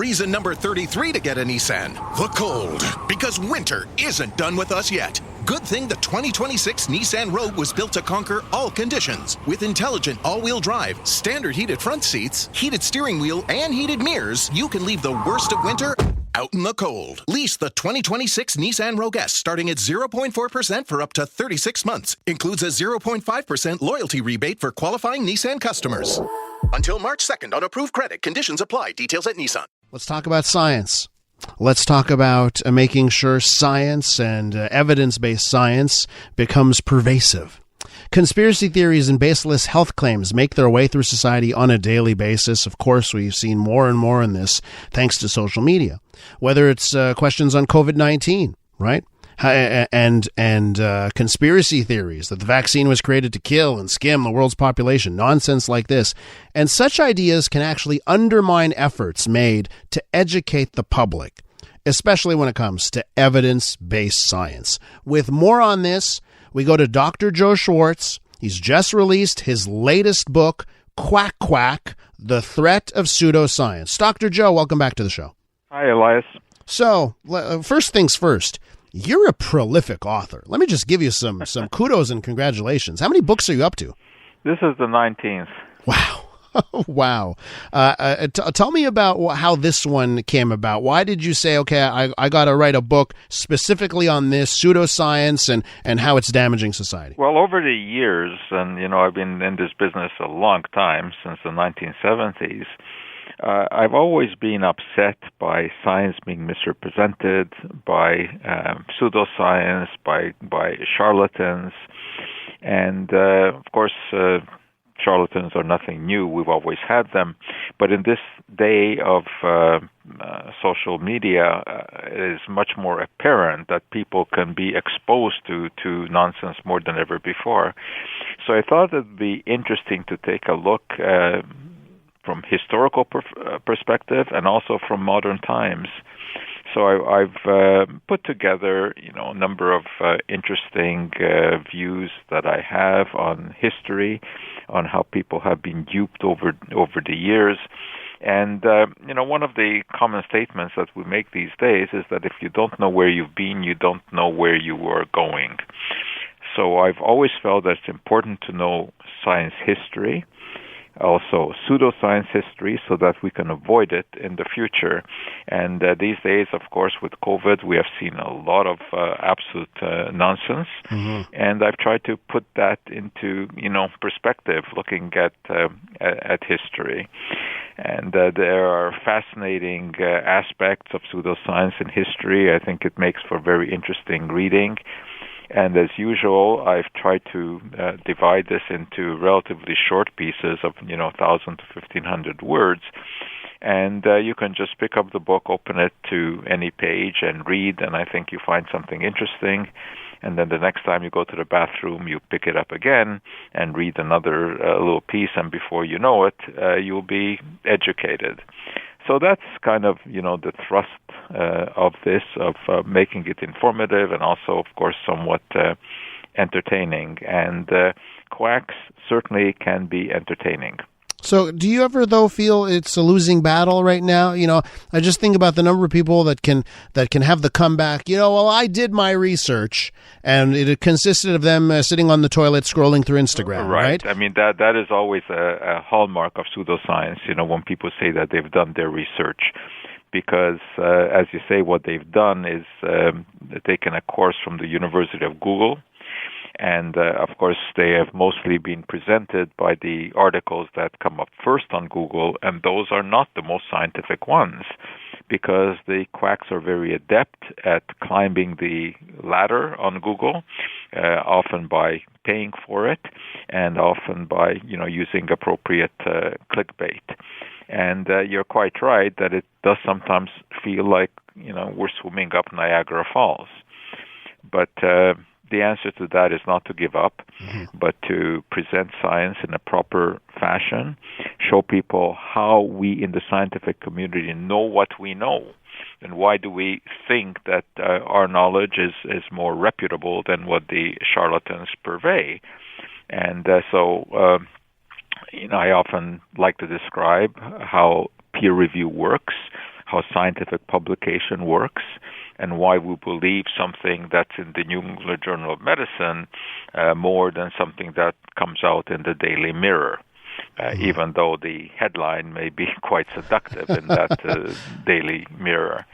reason number 33 to get a Nissan. The cold. Because winter isn't done with us yet. Good thing the 2026 Nissan Rogue was built to conquer all conditions. With intelligent all-wheel drive, standard heated front seats, heated steering wheel, and heated mirrors, you can leave the worst of winter out in the cold. Lease the 2026 Nissan Rogue S starting at 0.4% for up to 36 months. Includes a 0.5% loyalty rebate for qualifying Nissan customers. Until March 2nd on approved credit. Conditions apply. Details at Nissan. Let's talk about science. Let's talk about making sure science and evidence-based science becomes pervasive. Conspiracy theories and baseless health claims make their way through society on a daily basis. Of course, we've seen more and more in this thanks to social media. Whether it's questions on COVID-19, right? And conspiracy theories that the vaccine was created to kill and skim the world's population, nonsense like this. And such ideas can actually undermine efforts made to educate the public, especially when it comes to evidence-based science. With more on this, we go to Dr. Joe Schwarcz. He's just released his latest book, Quack, Quack, The Threat of Pseudoscience. Dr. Joe, welcome back to the show. Hi, Elias. So, first things first. You're a prolific author. Let me just give you some kudos and congratulations. How many books are you up to? This is the 19th. Wow. Wow. Tell me about how this one came about. Why did you say, okay, I got to write a book specifically on this pseudoscience and how it's damaging society? Well, over the years, and, I've been in this business a long time, since the 1970s, I've always been upset by science being misrepresented, by pseudoscience, by charlatans, and of course, charlatans are nothing new. We've always had them, but in this day of social media, it is much more apparent that people can be exposed to nonsense more than ever before. So I thought it'd be interesting to take a look from historical perspective and also from modern times. So I've put together, a number of interesting views that I have on history, on how people have been duped over the years. And, one of the common statements that we make these days is that if you don't know where you've been, you don't know where you are going. So I've always felt that it's important to know science history, also pseudoscience history, so that we can avoid it in the future. And these days, of course, with COVID, we have seen a lot of absolute nonsense. Mm-hmm. And I've tried to put that into, perspective, looking at history. And there are fascinating aspects of pseudoscience in history. I think it makes for very interesting reading. And as usual, I've tried to divide this into relatively short pieces of, 1,000 to 1,500 words. And you can just pick up the book, open it to any page and read, and I think you find something interesting. And then the next time you go to the bathroom, you pick it up again and read another little piece, and before you know it, you'll be educated. So that's kind of, the thrust of this, of making it informative and also, of course, somewhat entertaining. And quacks certainly can be entertaining. So do you ever, though, feel it's a losing battle right now? I just think about the number of people that can have the comeback, I did my research, and it consisted of them sitting on the toilet scrolling through Instagram, right? I mean, that is always a hallmark of pseudoscience, when people say that they've done their research. Because, as you say, what they've done is taken a course from the University of Google. And, of course, they have mostly been presented by the articles that come up first on Google, and those are not the most scientific ones, because the quacks are very adept at climbing the ladder on Google, often by paying for it, and often by, using appropriate clickbait. And you're quite right that it does sometimes feel like, we're swimming up Niagara Falls. But the answer to that is not to give up, but to present science in a proper fashion, show people how we in the scientific community know what we know, and why do we think that our knowledge is more reputable than what the charlatans purvey. And so I often like to describe how peer review works, how scientific publication works, and why we believe something that's in the New England Journal of Medicine more than something that comes out in the Daily Mirror. Even though the headline may be quite seductive in that Daily Mirror.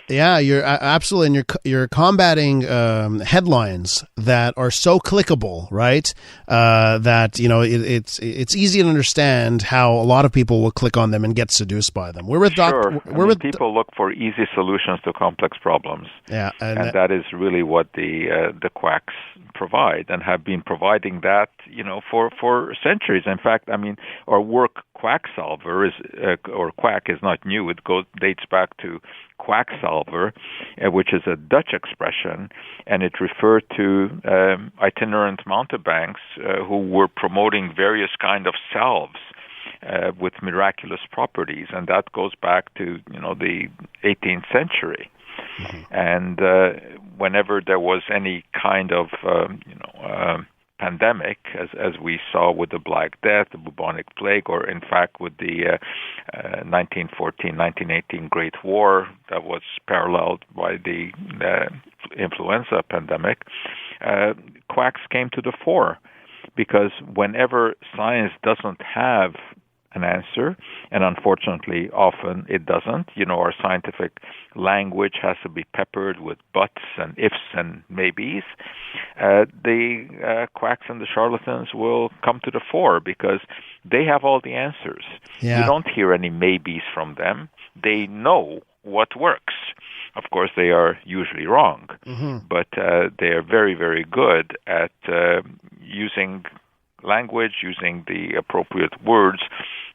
Yeah, you're absolutely, and you're combating headlines that are so clickable, right? That it's easy to understand how a lot of people will click on them and get seduced by them. People look for easy solutions to complex problems. Yeah, and that is really what the quacks provide, and have been providing that for centuries. In fact, our work Quacksalver or Quack is not new. It dates back to Quacksalver, which is a Dutch expression, and it referred to itinerant mountebanks who were promoting various kind of salves with miraculous properties, and that goes back to the 18th century. Mm-hmm. And whenever there was any kind of pandemic, as we saw with the Black Death, the bubonic plague, or in fact with the 1914-1918 Great War that was paralleled by the influenza pandemic, quacks came to the fore, because whenever science doesn't have an answer, and unfortunately often it doesn't. Our scientific language has to be peppered with buts and ifs and maybes. The quacks and the charlatans will come to the fore because they have all the answers. Yeah. You don't hear any maybes from them. They know what works. Of course, they are usually wrong, but they are very, very good at using language, using the appropriate words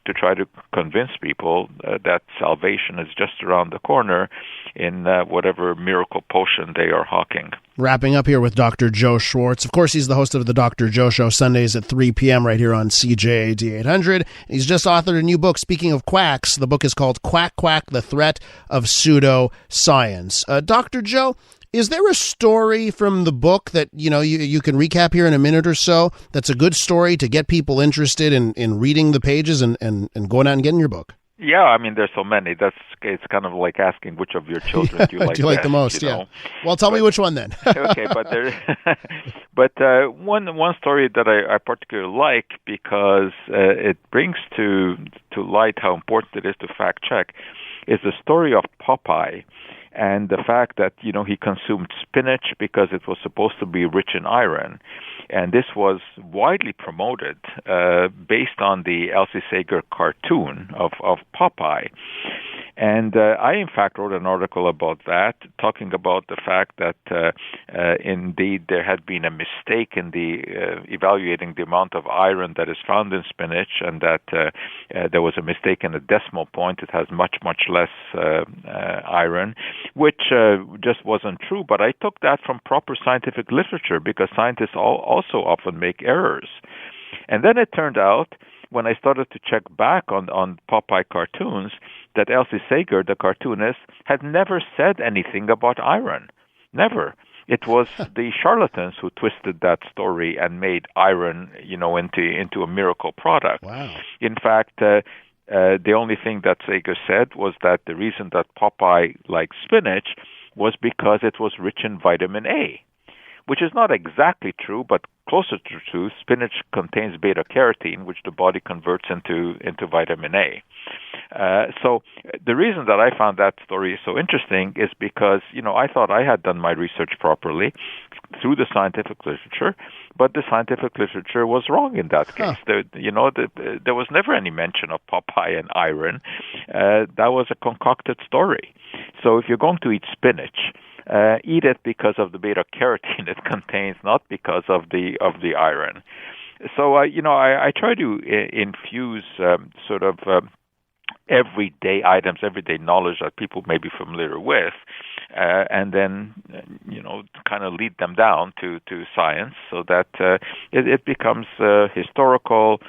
to try to convince people that salvation is just around the corner in whatever miracle potion they are hawking. Wrapping up here with Dr. Joe Schwarcz. Of course, he's the host of the Dr. Joe Show Sundays at 3 p.m. right here on CJAD 800. He's just authored a new book. Speaking of quacks, the book is called Quack, Quack, The Threat of Pseudoscience. Dr. Joe, is there a story from the book that you can recap here in a minute or so that's a good story to get people interested in reading the pages and going out and getting your book? Yeah, there's so many. It's kind of like asking which of your children do you like, the most. Yeah. Well, tell me which one then. Okay, but one story that I particularly like, because it brings to light how important it is to fact check, is the story of Popeye. And the fact that, he consumed spinach because it was supposed to be rich in iron. And this was widely promoted based on the Elsie Sager cartoon of Popeye. And I, in fact, wrote an article about that, talking about the fact that indeed there had been a mistake in the evaluating the amount of iron that is found in spinach, and that there was a mistake in the decimal point. It has much, much less iron, which just wasn't true. But I took that from proper scientific literature, because scientists also often make errors. And then it turned out, when I started to check back on Popeye cartoons, that Elsie Sager, the cartoonist, had never said anything about iron. Never. It was the charlatans who twisted that story and made iron, into a miracle product. Wow. In fact, the only thing that Sager said was that the reason that Popeye liked spinach was because it was rich in vitamin A, which is not exactly true, but closer to true. Spinach contains beta-carotene, which the body converts into vitamin A. So the reason that I found that story so interesting is because, I thought I had done my research properly through the scientific literature, but the scientific literature was wrong in that case. There was never any mention of Popeye and iron. That was a concocted story. So if you're going to eat spinach, eat it because of the beta-carotene it contains, not because of the iron. So, I try to infuse everyday items, everyday knowledge that people may be familiar with, and then, kind of lead them down to science, so that it becomes historical,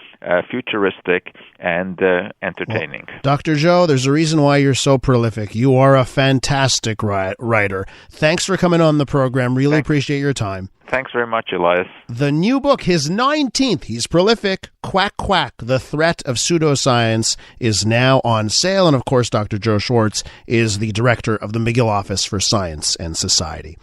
futuristic, and entertaining. Well, Dr. Joe, there's a reason why you're so prolific. You are a fantastic writer. Thanks for coming on the program. Really appreciate your time. Thanks very much, Elias. The new book, his 19th, he's prolific, Quack, Quack, The Threat of Pseudoscience, is now on sale. And of course, Dr. Joe Schwarcz is the director of the McGill Office for Science and Society.